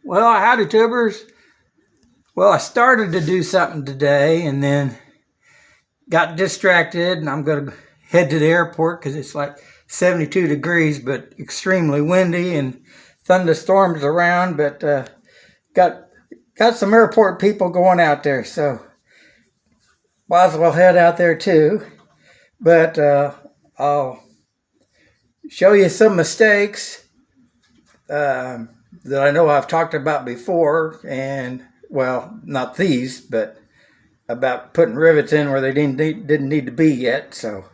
Well, howdy, tubers. Well, I started to do something today and then got distracted, and I'm going to head to the airport because it's like 72 degrees, but extremely windy and thunderstorms around. But got some airport people going out there, so might as well head out there too. But I'll show you some mistakes that I know I've talked about before, and well, not these, but about putting rivets in where they didn't need to be yet. So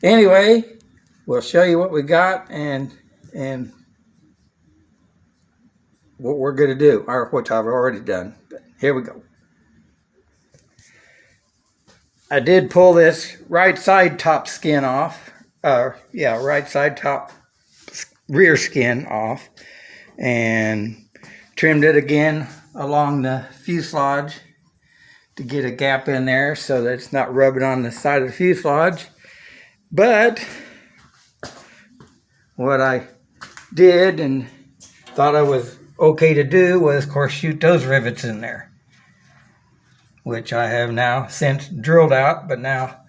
anyway, we'll show you what we got and what we're going to do, or which I've already done. But here we go. I did pull this right side top skin off. Right side top rear skin off, and trimmed it again along the fuselage to get a gap in there so that it's not rubbing on the side of the fuselage. But what I did and thought I was okay to do was, of course, shoot those rivets in there, which I have now since drilled out. But now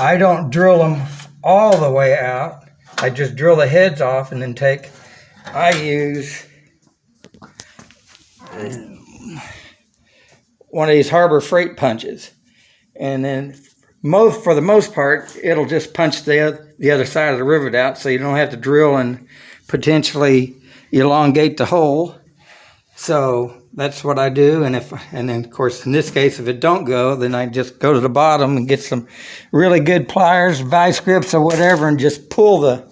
I don't drill them all the way out. I just drill the heads off and then I use one of these Harbor Freight punches, and then for the most part it'll just punch the other side of the rivet out, so you don't have to drill and potentially elongate the hole. So that's what I do. And then of course in this case, if it don't go, then I just go to the bottom and get some really good pliers, vice grips or whatever, and just pull the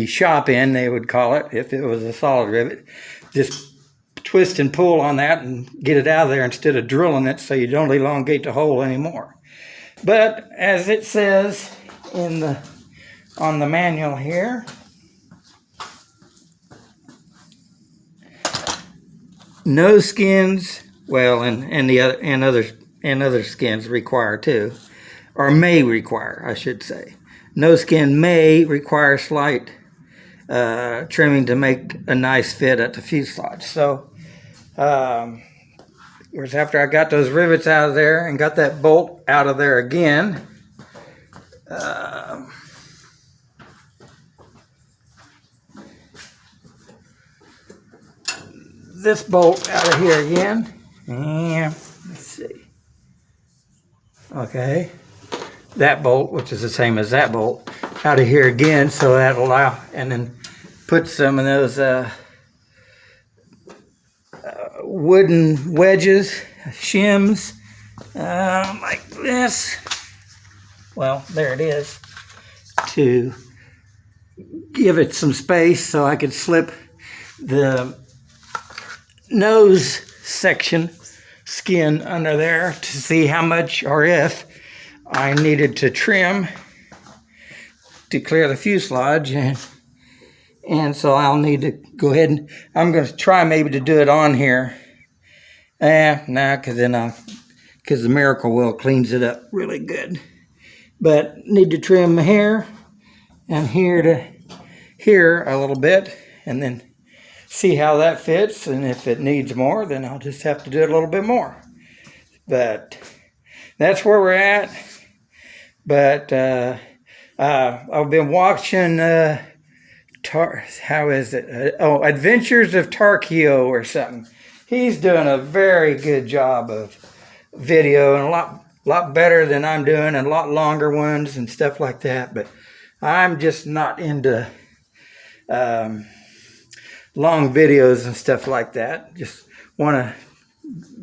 shop in, they would call it, if it was a solid rivet. Just twist and pull on that and get it out of there instead of drilling it, so you don't elongate the hole anymore. But as it says on the manual here, no skins, well, and other skins require too, or may require, I should say. No skin may require slight trimming to make a nice fit at the fuselage. So, whereas after I got those rivets out of there and got that bolt out of there again, this bolt out of here again. Yeah, let's see. Okay, that bolt, which is the same as that bolt, out of here again, so that'll allow, and then put some of those wooden wedges, shims, like this. Well, there it is, to give it some space so I could slip the nose section skin under there to see how much, or if I needed to trim to clear the fuselage. And so I'll need to go ahead and I'm going to try maybe to do it on here. Because the Miracle Wheel cleans it up really good. But need to trim here and here to here a little bit, and then see how that fits. And if it needs more, then I'll just have to do it a little bit more. But that's where we're at. But I've been watching how is it? Adventures of Tarkio or something. He's doing a very good job of video, and a lot better than I'm doing, and a lot longer ones and stuff like that. But I'm just not into long videos and stuff like that. Just want to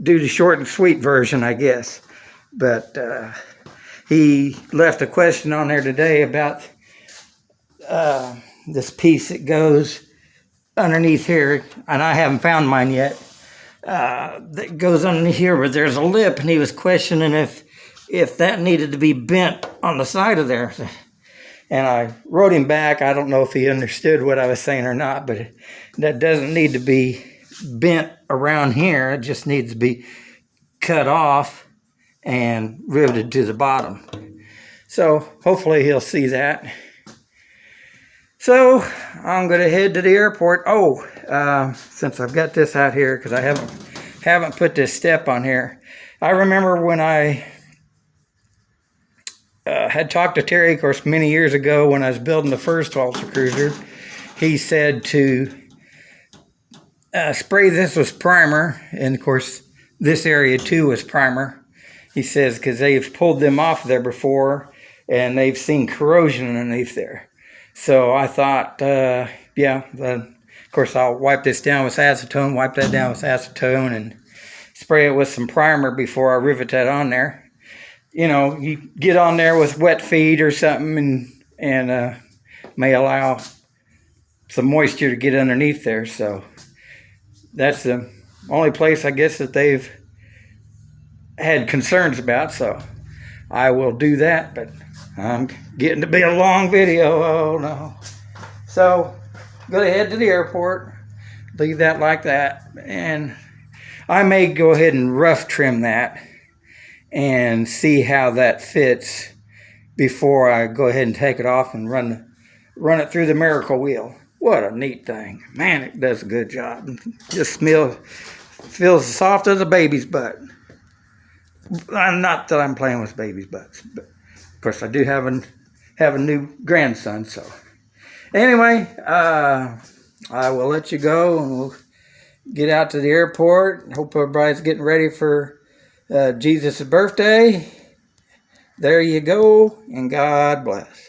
do the short and sweet version, I guess. But he left a question on there today about this piece that goes underneath here, and I haven't found mine yet, that goes underneath here, but there's a lip, and he was questioning if that needed to be bent on the side of there. And I wrote him back. I don't know if he understood what I was saying or not, but that doesn't need to be bent around here. It just needs to be cut off and riveted to the bottom. So hopefully he'll see that. So I'm going to head to the airport. Oh, since I've got this out here, because I haven't put this step on here. I remember when I had talked to Terry, of course, many years ago when I was building the first Valser Cruiser. He said to spray this with primer, and of course this area too was primer. He says because they've pulled them off there before and they've seen corrosion underneath there. So I thought, yeah, of course I'll wipe this down with acetone, wipe that down with acetone and spray it with some primer before I rivet that on there. You know, you get on there with wet feet or something and may allow some moisture to get underneath there. So that's the only place I guess that they've had concerns about. So I will do that, but I'm getting to be a long video. Oh no. So go ahead to the airport, leave that like that, and I may go ahead and rough trim that and see how that fits before I go ahead and take it off and run it through the Miracle Wheel. What a neat thing. Man, it does a good job. Just feels as soft as a baby's butt. Not that I'm playing with baby's butts, but of course I do have a new grandson. So anyway, I will let you go and we'll get out to the airport. Hope everybody's getting ready for Jesus' birthday. There you go, and God bless.